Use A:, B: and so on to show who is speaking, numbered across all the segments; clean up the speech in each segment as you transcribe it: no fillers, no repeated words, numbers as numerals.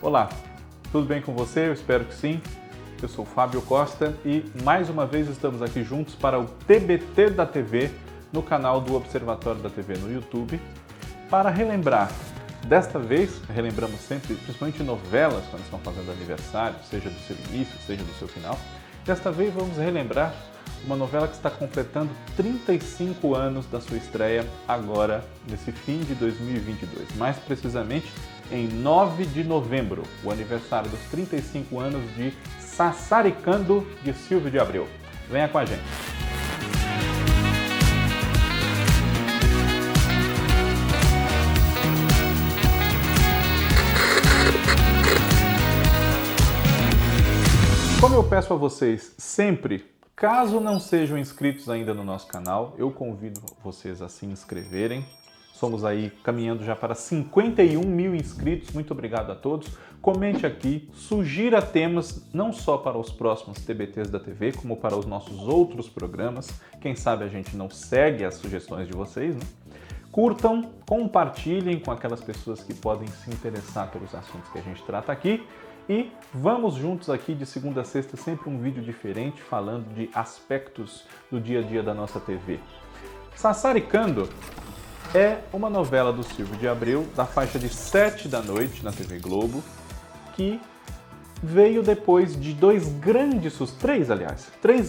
A: Olá, tudo bem com você? Eu espero que sim. Eu sou Fábio Costa e mais uma vez estamos aqui juntos para o TBT da TV no canal do Observatório da TV no YouTube para relembrar. Desta vez, relembramos sempre, principalmente novelas quando estão fazendo aniversário, seja do seu início, seja do seu final. Desta vez vamos relembrar uma novela que está completando 35 anos da sua estreia agora nesse fim de 2022, mais precisamente em 9 de novembro, o aniversário dos 35 anos de Sassaricando de Silvio de Abreu. Venha com a gente! Como eu peço a vocês sempre, caso não sejam inscritos ainda no nosso canal, eu convido vocês a se inscreverem. Somos aí caminhando já para 51 mil inscritos, muito obrigado a todos. Comente aqui, sugira temas não só para os próximos TBTs da TV, como para os nossos outros programas. Quem sabe a gente não segue as sugestões de vocês, né? Curtam, compartilhem com aquelas pessoas que podem se interessar pelos assuntos que a gente trata aqui. E vamos juntos aqui de segunda a sexta, sempre um vídeo diferente, falando de aspectos do dia a dia da nossa TV. Sassaricando é uma novela do Silvio de Abreu, da faixa de 7 da noite na TV Globo, que veio depois de três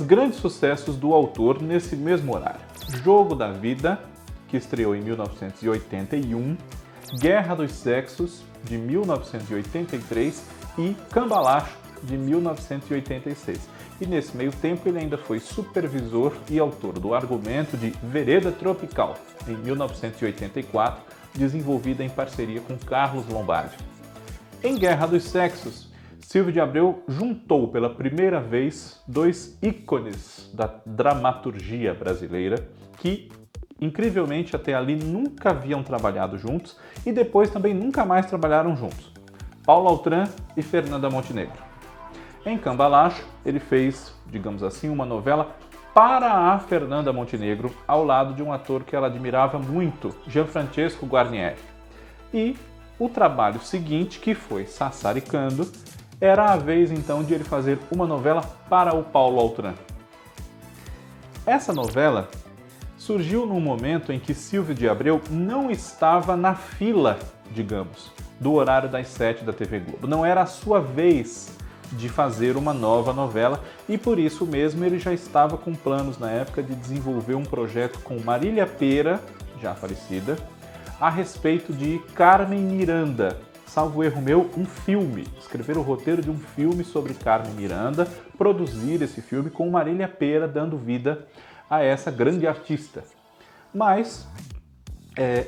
A: grandes sucessos do autor nesse mesmo horário. Jogo da Vida, que estreou em 1981, Guerra dos Sexos, de 1983, e Cambalacho, de 1986. E nesse meio tempo ele ainda foi supervisor e autor do argumento de Vereda Tropical, em 1984, desenvolvida em parceria com Carlos Lombardi. Em Guerra dos Sexos, Silvio de Abreu juntou pela primeira vez dois ícones da dramaturgia brasileira que, incrivelmente, até ali nunca haviam trabalhado juntos e depois também nunca mais trabalharam juntos. Paulo Autran e Fernanda Montenegro. Em Cambalacho, ele fez, digamos assim, uma novela para a Fernanda Montenegro, ao lado de um ator que ela admirava muito, Gianfrancesco Guarnieri. E o trabalho seguinte, que foi Sassaricando, era a vez então de ele fazer uma novela para o Paulo Autran. Essa novela surgiu num momento em que Silvio de Abreu não estava na fila, digamos, do horário das 7 da TV Globo. Não era a sua vez de fazer uma nova novela e por isso mesmo ele já estava com planos na época de desenvolver um projeto com Marília Pêra, já falecida, a respeito de Carmen Miranda, salvo erro meu, um filme, escrever o roteiro de um filme sobre Carmen Miranda, produzir esse filme com Marília Pêra dando vida a essa grande artista. Mas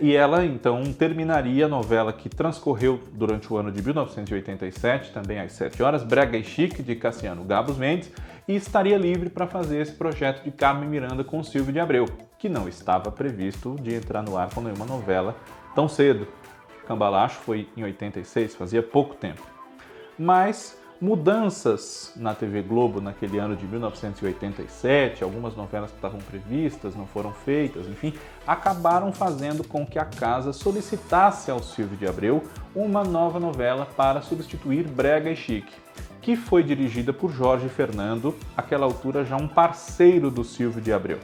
A: e ela, então, terminaria a novela que transcorreu durante o ano de 1987, também às 7 horas, Brega e Chique, de Cassiano Gabos Mendes, e estaria livre para fazer esse projeto de Carmen Miranda com Silvio de Abreu, que não estava previsto de entrar no ar com nenhuma novela tão cedo. Cambalacho foi em 86, fazia pouco tempo. Mas mudanças na TV Globo naquele ano de 1987, algumas novelas que estavam previstas não foram feitas, enfim, acabaram fazendo com que a casa solicitasse ao Silvio de Abreu uma nova novela para substituir Brega e Chique, que foi dirigida por Jorge Fernando, àquela altura já um parceiro do Silvio de Abreu.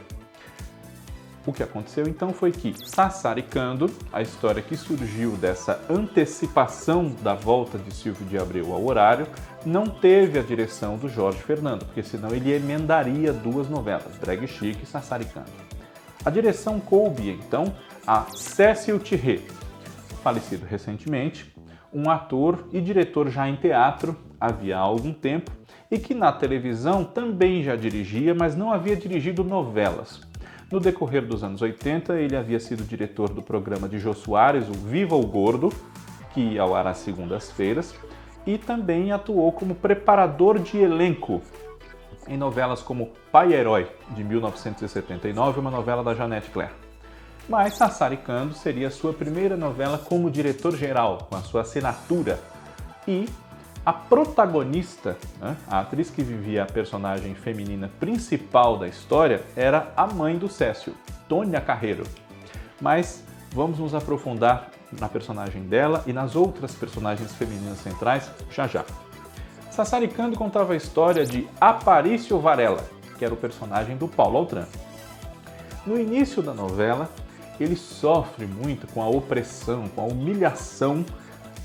A: O que aconteceu então foi que Sassaricando, a história que surgiu dessa antecipação da volta de Silvio de Abreu ao horário, não teve a direção do Jorge Fernando, porque senão ele emendaria duas novelas, Brega e Chique e Sassaricando. A direção coube então a Cécile Thierry, falecido recentemente, um ator e diretor já em teatro havia algum tempo e que na televisão também já dirigia, mas não havia dirigido novelas. No decorrer dos anos 80, ele havia sido diretor do programa de Jô Soares, o Viva o Gordo, que ia ao ar às segundas-feiras, e também atuou como preparador de elenco em novelas como Pai Herói, de 1979, uma novela da Janete Claire. Mas Sassaricando seria a sua primeira novela como diretor-geral, com a sua assinatura, e a protagonista, a atriz que vivia a personagem feminina principal da história, era a mãe do Cécio, Tônia Carreiro. Mas vamos nos aprofundar na personagem dela e nas outras personagens femininas centrais já já. Sassaricando contava a história de Aparício Varela, que era o personagem do Paulo Autran. No início da novela, ele sofre muito com a opressão, com a humilhação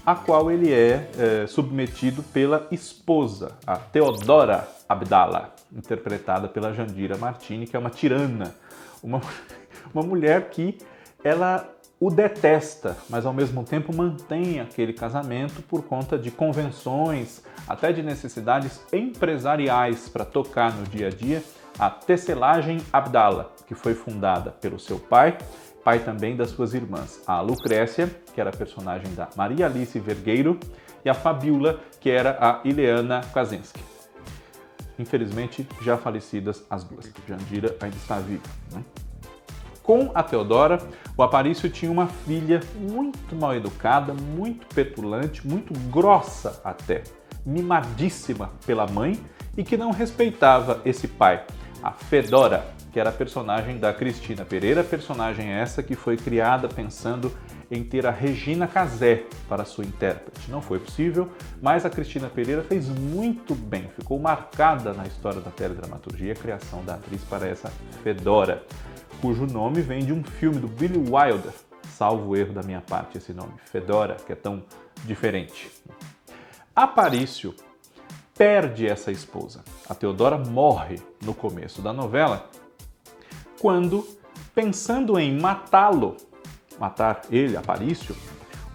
A: a qual ele é submetido pela esposa, a Teodora Abdala, interpretada pela Jandira Martini, que é uma tirana, uma mulher que ela o detesta, mas ao mesmo tempo mantém aquele casamento por conta de convenções, até de necessidades empresariais para tocar no dia a dia, a Tecelagem Abdala, que foi fundada pelo seu pai também das suas irmãs, a Lucrécia, que era a personagem da Maria Alice Vergueiro, e a Fabiola, que era a Ileana Kaczynski. Infelizmente, já falecidas as duas. Jandira ainda está viva, né? Com a Teodora, o Aparício tinha uma filha muito mal educada, muito petulante, muito grossa até, mimadíssima pela mãe e que não respeitava esse pai, a Fedora, que era a personagem da Cristina Pereira, personagem essa que foi criada pensando em ter a Regina Casé para sua intérprete. Não foi possível, mas a Cristina Pereira fez muito bem, ficou marcada na história da teledramaturgia a criação da atriz para essa Fedora, cujo nome vem de um filme do Billy Wilder, salvo erro da minha parte esse nome, Fedora, que é tão diferente. Aparício perde essa esposa. A Teodora morre no começo da novela, quando, pensando em matá-lo, matar ele, Aparício,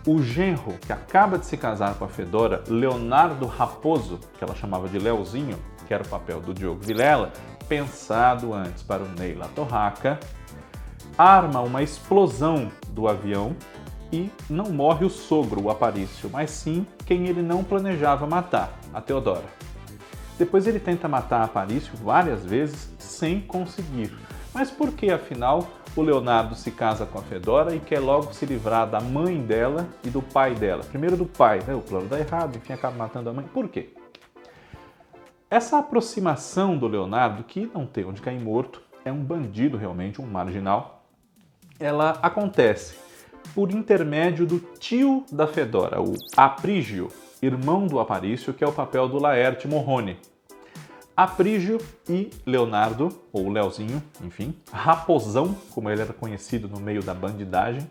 A: o genro que acaba de se casar com a Fedora, Leonardo Raposo, que ela chamava de Leozinho, que era o papel do Diogo Vilela, pensado antes para o Ney Latorraca, arma uma explosão do avião e não morre o sogro, o Aparício, mas sim quem ele não planejava matar, a Teodora. Depois ele tenta matar Aparício várias vezes sem conseguir. Mas por que, afinal, o Leonardo se casa com a Fedora e quer logo se livrar da mãe dela e do pai dela? Primeiro do pai, né? O plano dá errado, enfim, acaba matando a mãe. Por quê? Essa aproximação do Leonardo, que não tem onde cair morto, é um bandido realmente, um marginal, ela acontece por intermédio do tio da Fedora, o Aprígio, irmão do Aparício, que é o papel do Laerte Morrone. Aprígio e Leonardo, ou Leozinho, enfim, Raposão, como ele era conhecido no meio da bandidagem,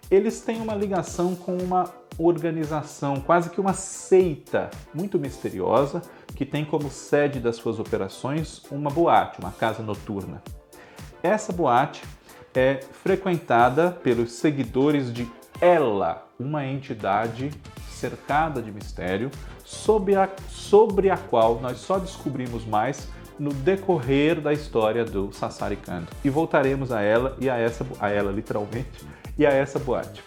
A: eles têm uma ligação com uma organização, quase que uma seita muito misteriosa, que tem como sede das suas operações uma boate, uma casa noturna. Essa boate é frequentada pelos seguidores de Ela, uma entidade cercada de mistério, sobre a qual nós só descobrimos mais no decorrer da história do Sassaricando. E voltaremos a ela e a ela literalmente, e a essa boate.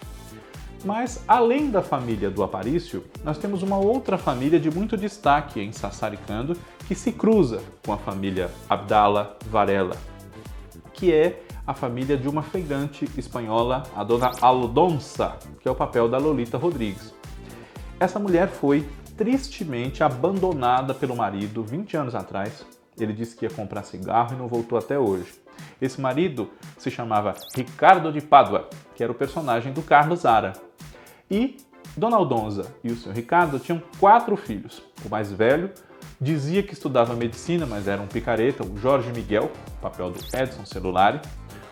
A: Mas, além da família do Aparício, nós temos uma outra família de muito destaque em Sassaricando, que se cruza com a família Abdala Varela, que é a família de uma afegante espanhola, a dona Aldonza, que é o papel da Lolita Rodrigues. Essa mulher foi tristemente abandonada pelo marido 20 anos atrás. Ele disse que ia comprar cigarro e não voltou até hoje. Esse marido se chamava Ricardo de Pádua, que era o personagem do Carlos Zara. E Dona Aldonza e o seu Ricardo tinham 4 filhos. O mais velho dizia que estudava medicina, mas era um picareta, o Jorge Miguel, papel do Edson Celulari.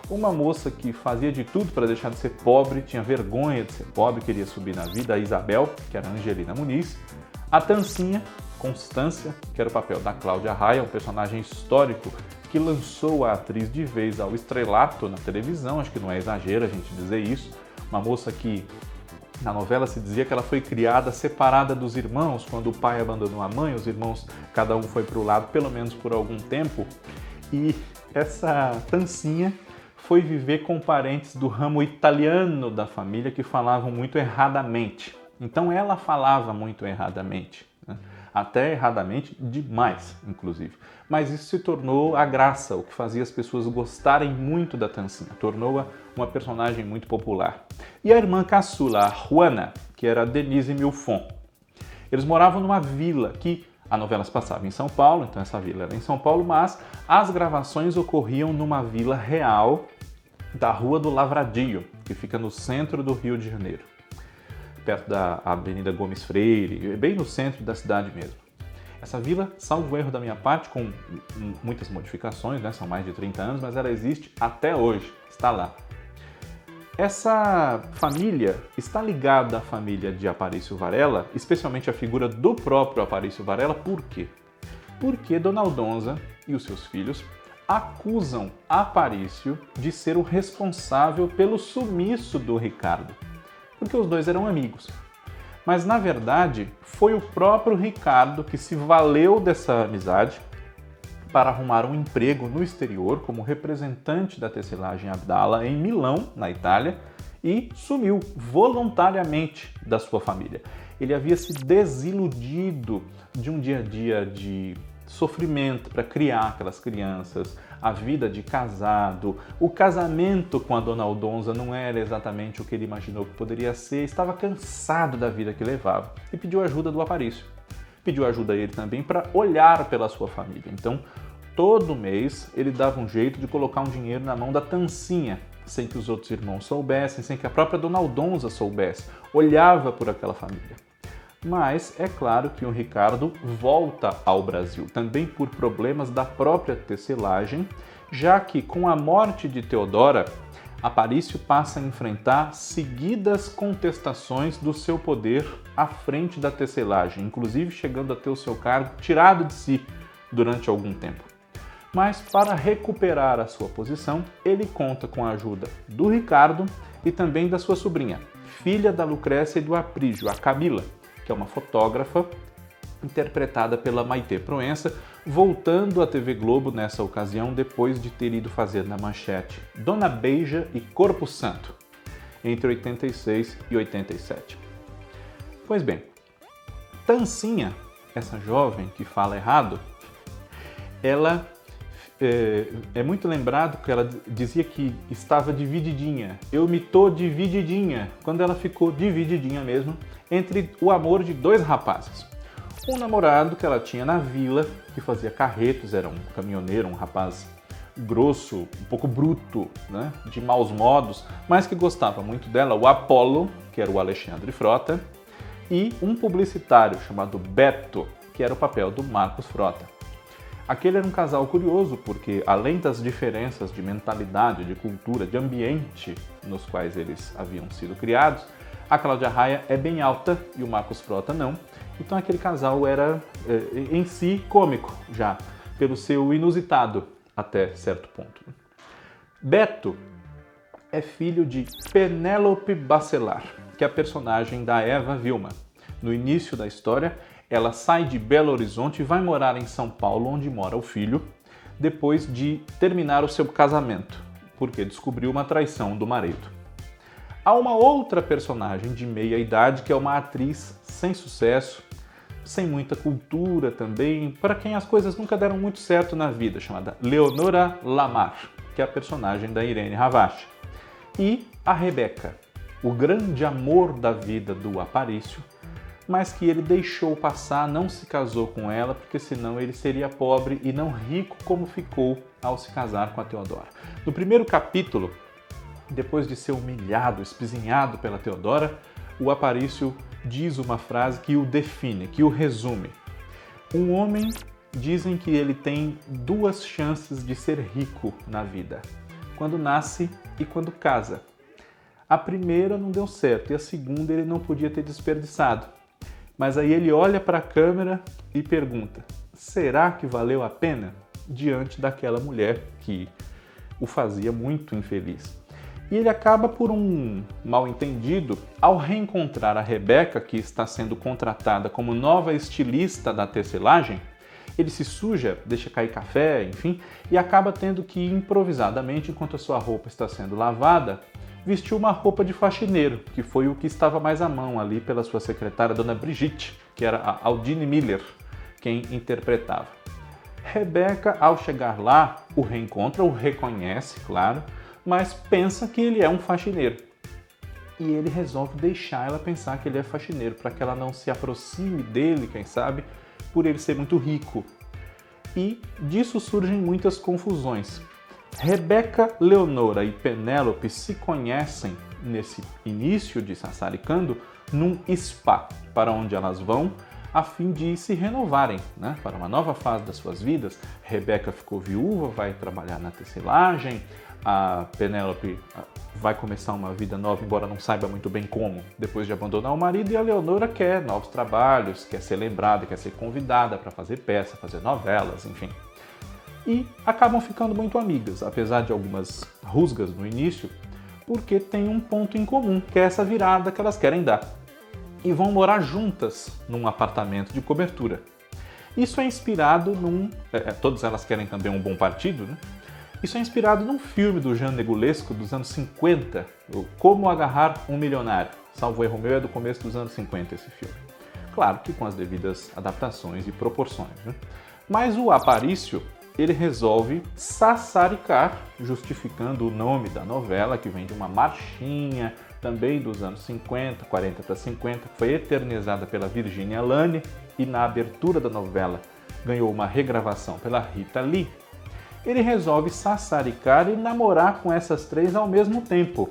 A: Uma moça que fazia de tudo para deixar de ser pobre, tinha vergonha de ser pobre, queria subir na vida, a Isabel, que era a Angelina Muniz. A Tancinha, Constância, que era o papel da Cláudia Raia, um personagem histórico que lançou a atriz de vez ao estrelato na televisão, acho que não é exagero a gente dizer isso. Uma moça que na novela se dizia que ela foi criada separada dos irmãos, quando o pai abandonou a mãe, os irmãos, cada um foi para o lado, pelo menos por algum tempo. E essa Tancinha foi viver com parentes do ramo italiano da família que falavam muito erradamente. Então ela falava muito erradamente, né? Até erradamente demais, inclusive. Mas isso se tornou a graça, o que fazia as pessoas gostarem muito da Tancinha, tornou-a uma personagem muito popular. E a irmã caçula, a Juana, que era a Denise Milfon. Eles moravam numa vila que a novela se passava em São Paulo, então essa vila era em São Paulo, mas as gravações ocorriam numa vila real da Rua do Lavradio, que fica no centro do Rio de Janeiro, perto da Avenida Gomes Freire, bem no centro da cidade mesmo. Essa vila, salvo erro da minha parte, com muitas modificações, né? São mais de 30 anos, mas ela existe até hoje, está lá. Essa família está ligada à família de Aparício Varela, especialmente a figura do próprio Aparício Varela, por quê? Porque Dona Aldonza e os seus filhos acusam Aparício de ser o responsável pelo sumiço do Ricardo, porque os dois eram amigos. Mas, na verdade, foi o próprio Ricardo que se valeu dessa amizade para arrumar um emprego no exterior como representante da tecelagem Abdala em Milão, na Itália, e sumiu voluntariamente da sua família. Ele havia se desiludido de um dia a dia de sofrimento para criar aquelas crianças, a vida de casado, o casamento com a Dona Aldonza não era exatamente o que ele imaginou que poderia ser, estava cansado da vida que levava e pediu ajuda do Aparício. Pediu ajuda a ele também para olhar pela sua família. Então, todo mês ele dava um jeito de colocar um dinheiro na mão da Tancinha, sem que os outros irmãos soubessem, sem que a própria Dona Aldonza soubesse. Olhava por aquela família. Mas é claro que o Ricardo volta ao Brasil, também por problemas da própria tecelagem, já que com a morte de Teodora, Aparício passa a enfrentar seguidas contestações do seu poder à frente da tecelagem, inclusive chegando a ter o seu cargo tirado de si durante algum tempo. Mas para recuperar a sua posição, ele conta com a ajuda do Ricardo e também da sua sobrinha, filha da Lucrécia e do Aprígio, a Camila, que é uma fotógrafa interpretada pela Maitê Proença, voltando à TV Globo nessa ocasião depois de ter ido fazer na Manchete Dona Beija e Corpo Santo, entre 86 e 87. Pois bem, Tancinha, essa jovem que fala errado, ela é muito lembrado que ela dizia que estava divididinha. Eu me tô divididinha, quando ela ficou divididinha mesmo, entre o amor de dois rapazes. Um namorado que ela tinha na vila, que fazia carretos, era um caminhoneiro, um rapaz grosso, um pouco bruto, né, de maus modos, mas que gostava muito dela, o Apolo, que era o Alexandre Frota, e um publicitário chamado Beto, que era o papel do Marcos Frota. Aquele era um casal curioso porque, além das diferenças de mentalidade, de cultura, de ambiente nos quais eles haviam sido criados, a Cláudia Raia é bem alta e o Marcos Frota não. Então aquele casal era, em si, cômico já, pelo seu inusitado até certo ponto. Beto é filho de Penélope Bacelar, que é a personagem da Eva Vilma. No início da história, ela sai de Belo Horizonte e vai morar em São Paulo, onde mora o filho, depois de terminar o seu casamento, porque descobriu uma traição do marido. Há uma outra personagem de meia idade que é uma atriz sem sucesso, sem muita cultura também, para quem as coisas nunca deram muito certo na vida, chamada Leonora Lamar, que é a personagem da Irene Ravache. E a Rebeca, o grande amor da vida do Aparício, mas que ele deixou passar, não se casou com ela, porque senão ele seria pobre e não rico como ficou ao se casar com a Teodora. No primeiro capítulo, depois de ser humilhado, espizinhado pela Teodora, o Aparício diz uma frase que o define, que o resume. Um homem, dizem que ele tem duas chances de ser rico na vida, quando nasce e quando casa. A primeira não deu certo e a segunda ele não podia ter desperdiçado. Mas aí ele olha para a câmera e pergunta: será que valeu a pena? Diante daquela mulher que o fazia muito infeliz. E ele acaba por um mal-entendido, ao reencontrar a Rebeca, que está sendo contratada como nova estilista da tecelagem, ele se suja, deixa cair café, enfim, e acaba tendo que improvisadamente, enquanto a sua roupa está sendo lavada, vestiu uma roupa de faxineiro, que foi o que estava mais à mão ali pela sua secretária, Dona Brigitte, que era a Aldine Miller, quem interpretava. Rebeca, ao chegar lá, o reencontra, o reconhece, claro, mas pensa que ele é um faxineiro. E ele resolve deixar ela pensar que ele é faxineiro, para que ela não se aproxime dele, quem sabe, por ele ser muito rico. E disso surgem muitas confusões. Rebeca, Leonora e Penélope se conhecem nesse início de Sassaricando, num spa, para onde elas vão a fim de se renovarem, né, para uma nova fase das suas vidas. Rebeca ficou viúva, vai trabalhar na tecelagem, a Penélope vai começar uma vida nova, embora não saiba muito bem como, depois de abandonar o marido, e a Leonora quer novos trabalhos, quer ser lembrada, quer ser convidada para fazer peça, fazer novelas, enfim. E acabam ficando muito amigas, apesar de algumas rusgas no início, porque tem um ponto em comum, que é essa virada que elas querem dar. E vão morar juntas num apartamento de cobertura. Isso é inspirado todas elas querem também um bom partido, né? Isso é inspirado num filme do Jean Negulesco dos anos 50, o Como Agarrar um Milionário. Salvo erro meu, é do começo dos anos 50 esse filme. Claro que com as devidas adaptações e proporções, né? Mas o Aparício, ele resolve sassaricar, justificando o nome da novela, que vem de uma marchinha, também dos anos 50, 40 para 50, que foi eternizada pela Virginia Lane e na abertura da novela ganhou uma regravação pela Rita Lee. Ele resolve sassaricar e namorar com essas três ao mesmo tempo.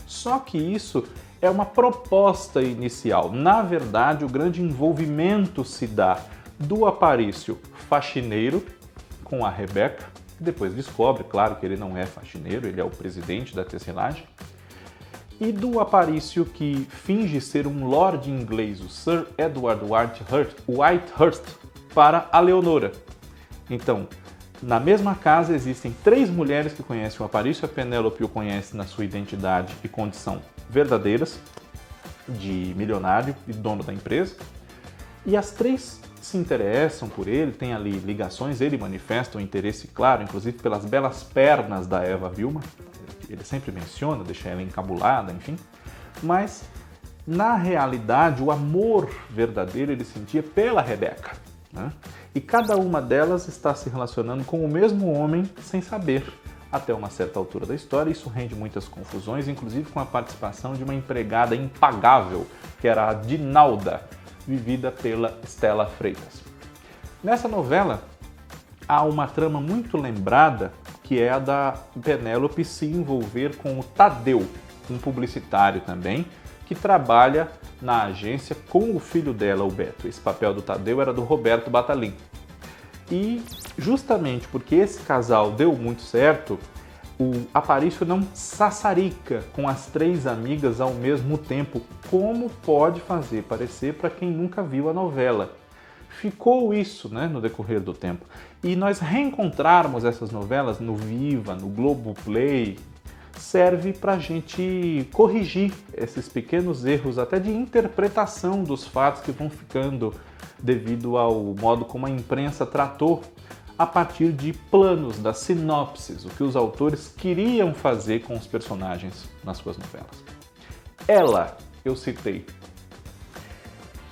A: Só que isso é uma proposta inicial. Na verdade, o grande envolvimento se dá do Aparício faxineiro com a Rebeca, que depois descobre, claro, que ele não é faxineiro, ele é o presidente da tecelagem, e do Aparício que finge ser um lord inglês, o Sir Edward Whitehurst, para a Leonora. Então, na mesma casa existem três mulheres que conhecem o Aparício, a Penélope o conhece na sua identidade e condição verdadeiras, de milionário e dono da empresa, e as três se interessam por ele, tem ali ligações, ele manifesta um interesse claro, inclusive pelas belas pernas da Eva Vilma, ele sempre menciona, deixa ela encabulada, enfim, mas na realidade o amor verdadeiro ele sentia pela Rebeca, né? E cada uma delas está se relacionando com o mesmo homem sem saber, até uma certa altura da história. Isso rende muitas confusões, inclusive com a participação de uma empregada impagável, que era a Dinalda, vivida pela Stella Freitas. Nessa novela há uma trama muito lembrada, que é a da Penélope se envolver com o Tadeu, um publicitário também, que trabalha na agência com o filho dela, o Beto. Esse papel do Tadeu era do Roberto Batalin. E justamente porque esse casal deu muito certo, o Aparício não sassarica com as três amigas ao mesmo tempo, como pode fazer parecer para quem nunca viu a novela. Ficou isso, né, no decorrer do tempo. E nós reencontrarmos essas novelas no Viva, no Globoplay, serve para a gente corrigir esses pequenos erros até de interpretação dos fatos que vão ficando devido ao modo como a imprensa tratou a partir de planos, das sinopses, o que os autores queriam fazer com os personagens nas suas novelas. Ela, eu citei.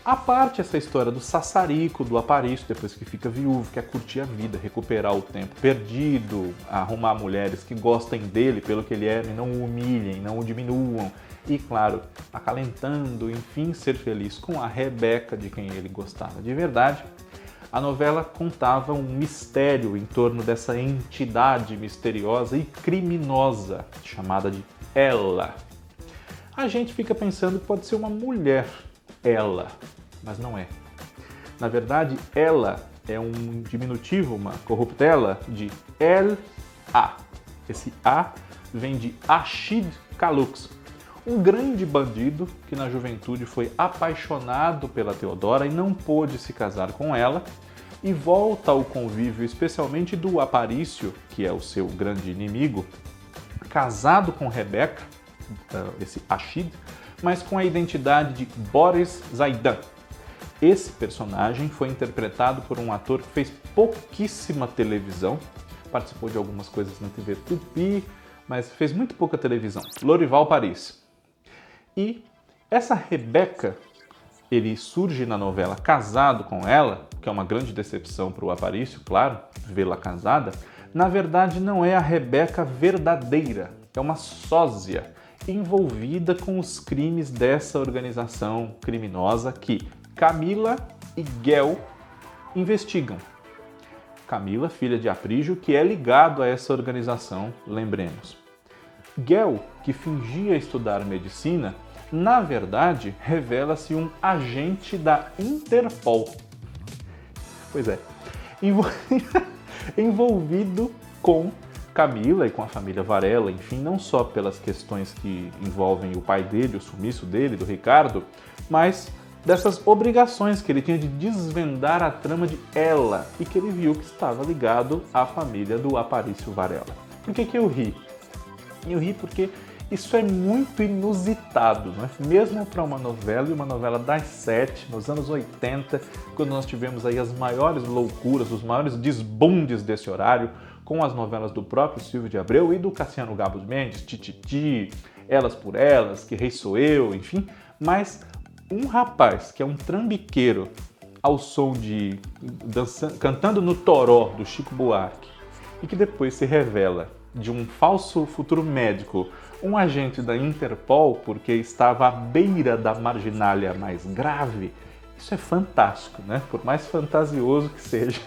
A: A parte essa história do sassarico, do Aparício, depois que fica viúvo, quer curtir a vida, recuperar o tempo perdido, arrumar mulheres que gostem dele pelo que ele é e não o humilhem, não o diminuam. E, claro, acalentando, enfim, ser feliz com a Rebeca, de quem ele gostava de verdade. A novela contava um mistério em torno dessa entidade misteriosa e criminosa, chamada de Ela. A gente fica pensando que pode ser uma mulher, ela, mas não é. Na verdade, ela é um diminutivo, uma corruptela de El-A. Esse A vem de Achid Kalux, um grande bandido que na juventude foi apaixonado pela Teodora e não pôde se casar com ela, e volta ao convívio especialmente do Aparício, que é o seu grande inimigo, casado com Rebeca, esse Achid, mas com a identidade de Boris Zaidan. Esse personagem foi interpretado por um ator que fez pouquíssima televisão, participou de algumas coisas na TV Tupi, mas fez muito pouca televisão, Lorival Paris. E essa Rebeca, ele surge na novela casado com ela, que é uma grande decepção para o Aparício, claro, vê-la casada. Na verdade, não é a Rebeca verdadeira, é uma sósia envolvida com os crimes dessa organização criminosa que Camila e Guel investigam. Camila, filha de Aprígio, que é ligado a essa organização, lembremos. Gell, que fingia estudar medicina, na verdade revela-se um agente da Interpol. Pois é, envolvido com Camila e com a família Varela, enfim, não só pelas questões que envolvem o pai dele, o sumiço dele, do Ricardo, mas dessas obrigações que ele tinha de desvendar a trama de ela e que ele viu que estava ligado à família do Aparício Varela. Por que eu ri? Eu ri porque isso é muito inusitado, não é? Mesmo para uma novela, e uma novela das 7, nos anos 80, quando nós tivemos aí as maiores loucuras, os maiores desbundes desse horário, com as novelas do próprio Silvio de Abreu e do Cassiano Gabos Mendes, Tititi, Elas por Elas, Que Rei Sou Eu, enfim. Mas um rapaz que é um trambiqueiro ao som de cantando no Toró do Chico Buarque e que depois se revela de um falso futuro médico, um agente da Interpol porque estava à beira da marginalia mais grave, isso é fantástico, né? Por mais fantasioso que seja.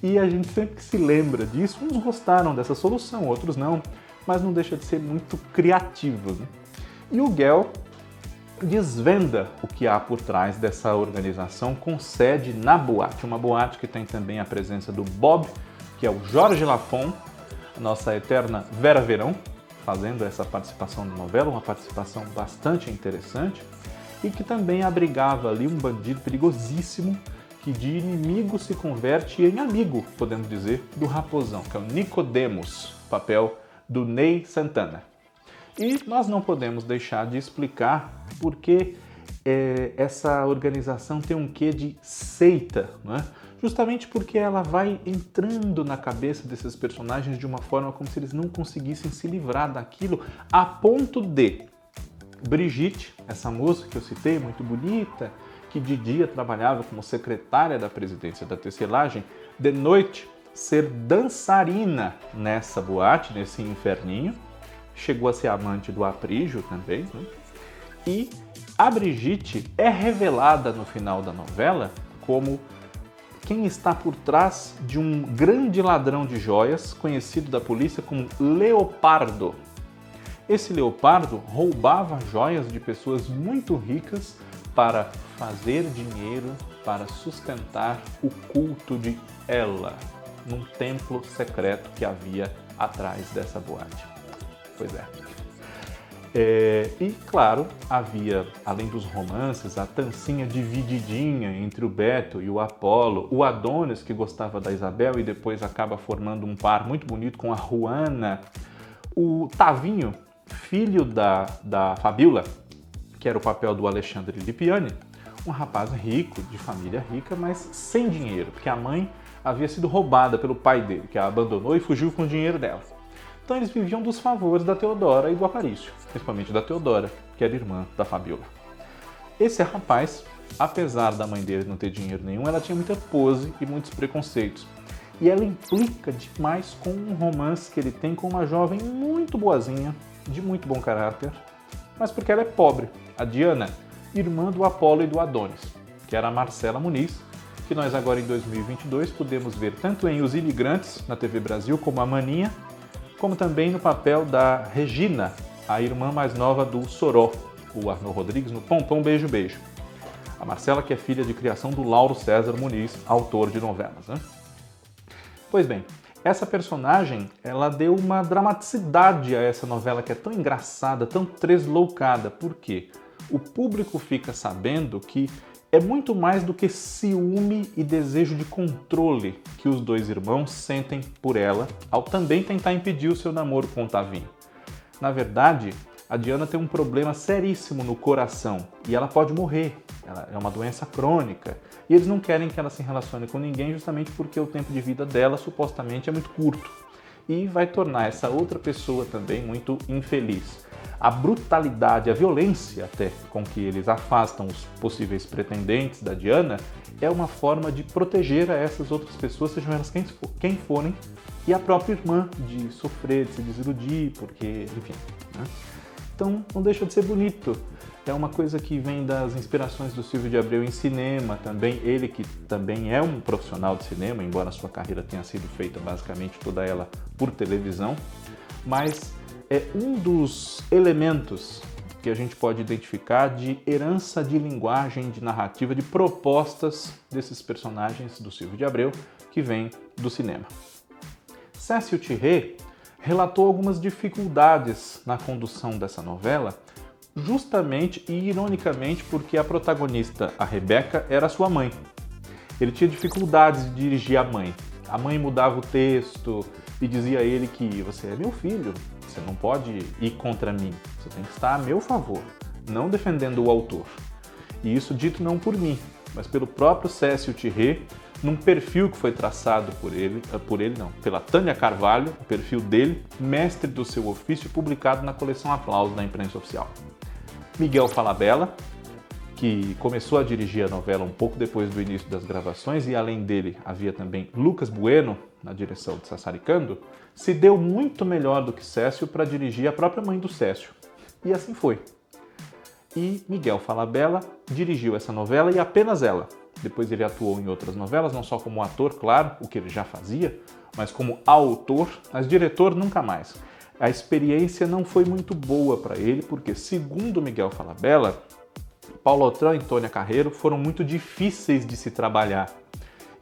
A: E a gente sempre se lembra disso, uns gostaram dessa solução, outros não, mas não deixa de ser muito criativo, né? E o Gell desvenda o que há por trás dessa organização com sede na boate, uma boate que tem também a presença do Bob, que é o Jorge Lafon, a nossa eterna Vera Verão, fazendo essa participação na novela, uma participação bastante interessante, e que também abrigava ali um bandido perigosíssimo, que de inimigo se converte em amigo, podemos dizer, do Raposão, que é o Nicodemos, papel do Ney Santana. E nós não podemos deixar de explicar por que essa organização tem um quê de seita, não é? Justamente porque ela vai entrando na cabeça desses personagens de uma forma como se eles não conseguissem se livrar daquilo, a ponto de Brigitte, essa moça que eu citei, muito bonita, que de dia trabalhava como secretária da presidência da tecelagem, de noite ser dançarina nessa boate, nesse inferninho, chegou a ser amante do Aprígio também, né? E a Brigitte é revelada no final da novela como quem está por trás de um grande ladrão de joias, conhecido da polícia como Leopardo. Esse Leopardo roubava joias de pessoas muito ricas para fazer dinheiro, para sustentar o culto de ela, num templo secreto que havia atrás dessa boate. Pois é. E, claro, havia, além dos romances, a tancinha divididinha entre o Beto e o Apolo, o Adonis, que gostava da Isabel e depois acaba formando um par muito bonito com a Juana, o Tavinho, filho da Fabiola, que era o papel do Alexandre Lipiani, um rapaz rico, de família rica, mas sem dinheiro, porque a mãe havia sido roubada pelo pai dele, que a abandonou e fugiu com o dinheiro dela. Então eles viviam dos favores da Teodora e do Aparício, principalmente da Teodora, que era irmã da Fabiola. Esse rapaz, apesar da mãe dele não ter dinheiro nenhum, ela tinha muita pose e muitos preconceitos. E ela implica demais com um romance que ele tem com uma jovem muito boazinha, de muito bom caráter, mas porque ela é pobre, a Diana, irmã do Apolo e do Adonis, que era a Marcela Muniz, que nós agora em 2022 podemos ver tanto em Os Imigrantes, na TV Brasil, como a Maninha, como também no papel da Regina, a irmã mais nova do Soró, o Arnaldo Rodrigues, no Pompom Beijo Beijo. A Marcela, que é filha de criação do Lauro César Muniz, autor de novelas, né? Pois bem, essa personagem, ela deu uma dramaticidade a essa novela que é tão engraçada, tão tresloucada. Por quê? O público fica sabendo que é muito mais do que ciúme e desejo de controle que os dois irmãos sentem por ela ao também tentar impedir o seu namoro com o Tavinho. Na verdade, a Diana tem um problema seríssimo no coração e ela pode morrer. Ela é uma doença crônica e eles não querem que ela se relacione com ninguém justamente porque o tempo de vida dela supostamente é muito curto e vai tornar essa outra pessoa também muito infeliz. A brutalidade, a violência até com que eles afastam os possíveis pretendentes da Diana é uma forma de proteger a essas outras pessoas, sejam elas quem forem, e a própria irmã de sofrer, de se desiludir, porque, enfim, né? Então não deixa de ser bonito. É uma coisa que vem das inspirações do Silvio de Abreu em cinema também, ele que também é um profissional de cinema, embora a sua carreira tenha sido feita basicamente toda ela por televisão, mas é um dos elementos que a gente pode identificar de herança de linguagem, de narrativa, de propostas desses personagens do Silvio de Abreu que vem do cinema. Cécio-Thierry relatou algumas dificuldades na condução dessa novela, justamente e ironicamente porque a protagonista, a Rebeca, era sua mãe. Ele tinha dificuldades de dirigir a mãe. A mãe mudava o texto e dizia a ele que você é meu filho, você não pode ir contra mim, você tem que estar a meu favor, não defendendo o autor. E isso dito não por mim, mas pelo próprio Cécio-Thierry, num perfil que foi traçado pela Tânia Carvalho, o perfil dele, mestre do seu ofício, publicado na coleção Aplausos da imprensa oficial. Miguel Falabella, que começou a dirigir a novela um pouco depois do início das gravações, e além dele havia também Lucas Bueno, na direção de Sassaricando, se deu muito melhor do que Cécio para dirigir a própria mãe do Cécio. E assim foi. E Miguel Falabella dirigiu essa novela e apenas ela. Depois ele atuou em outras novelas, não só como ator, claro, o que ele já fazia, mas como autor, mas diretor nunca mais. A experiência não foi muito boa para ele, porque, segundo Miguel Falabella, Paulo Autran e Tônia Carreiro foram muito difíceis de se trabalhar.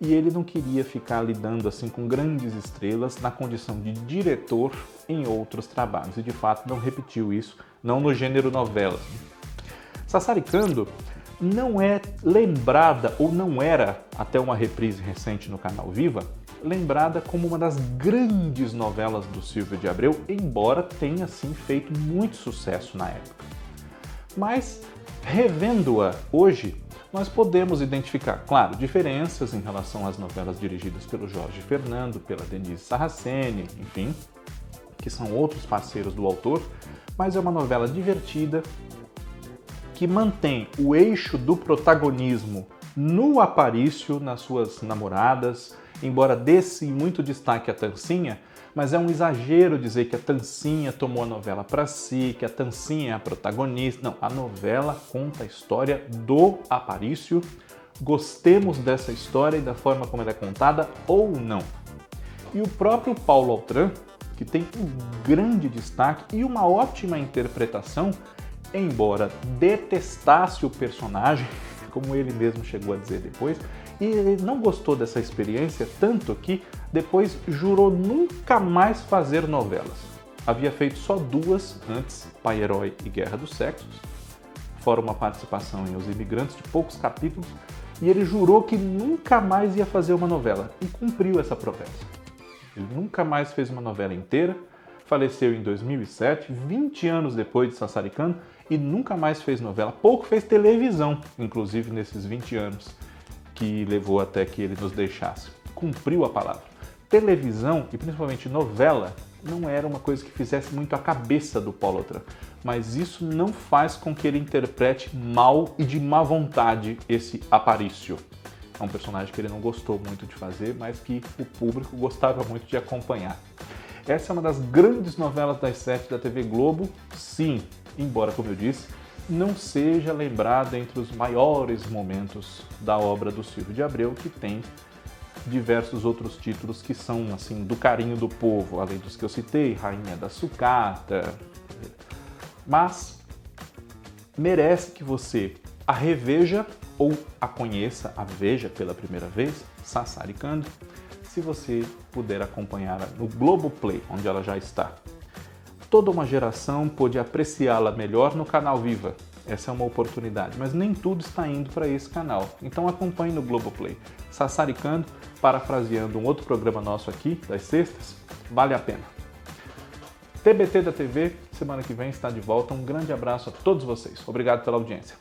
A: E ele não queria ficar lidando assim com grandes estrelas na condição de diretor em outros trabalhos. E de fato não repetiu isso, não no gênero novela. Sassaricando não é lembrada, ou não era, até uma reprise recente no canal Viva, lembrada como uma das grandes novelas do Silvio de Abreu, embora tenha sim feito muito sucesso na época. Mas, revendo-a hoje, nós podemos identificar, claro, diferenças em relação às novelas dirigidas pelo Jorge Fernando, pela Denise Sarraceni, enfim, que são outros parceiros do autor, mas é uma novela divertida, que mantém o eixo do protagonismo no Aparício, nas suas namoradas, embora desse muito destaque a Tancinha, mas é um exagero dizer que a Tancinha tomou a novela para si, que a Tancinha é a protagonista. Não, a novela conta a história do Aparício. Gostemos dessa história e da forma como ela é contada ou não. E o próprio Paulo Autran, que tem um grande destaque e uma ótima interpretação, embora detestasse o personagem, como ele mesmo chegou a dizer depois, e ele não gostou dessa experiência, tanto que depois jurou nunca mais fazer novelas. Havia feito só duas antes, Pai Herói e Guerra dos Sexos, fora uma participação em Os Imigrantes de poucos capítulos, e ele jurou que nunca mais ia fazer uma novela, e cumpriu essa promessa. Ele nunca mais fez uma novela inteira, faleceu em 2007, 20 anos depois de Sassaricando, e nunca mais fez novela. Pouco fez televisão, inclusive nesses 20 anos, que levou até que ele nos deixasse. Cumpriu a palavra. Televisão, e principalmente novela, não era uma coisa que fizesse muito a cabeça do Paulo Autran, mas isso não faz com que ele interprete mal e de má vontade esse Aparício. É um personagem que ele não gostou muito de fazer, mas que o público gostava muito de acompanhar. Essa é uma das grandes novelas das 7 da TV Globo, sim, embora, como eu disse, não seja lembrada entre os maiores momentos da obra do Silvio de Abreu, que tem diversos outros títulos que são, assim, do carinho do povo, além dos que eu citei, Rainha da Sucata. Mas merece que você a reveja ou a conheça, a veja pela primeira vez, Sassaricando, se você puder acompanhar no Globoplay, onde ela já está. Toda uma geração pôde apreciá-la melhor no canal Viva. Essa é uma oportunidade, mas nem tudo está indo para esse canal. Então acompanhe no Globoplay. Sassaricando, parafraseando um outro programa nosso aqui, das sextas, vale a pena. TBT da TV, semana que vem está de volta. Um grande abraço a todos vocês. Obrigado pela audiência.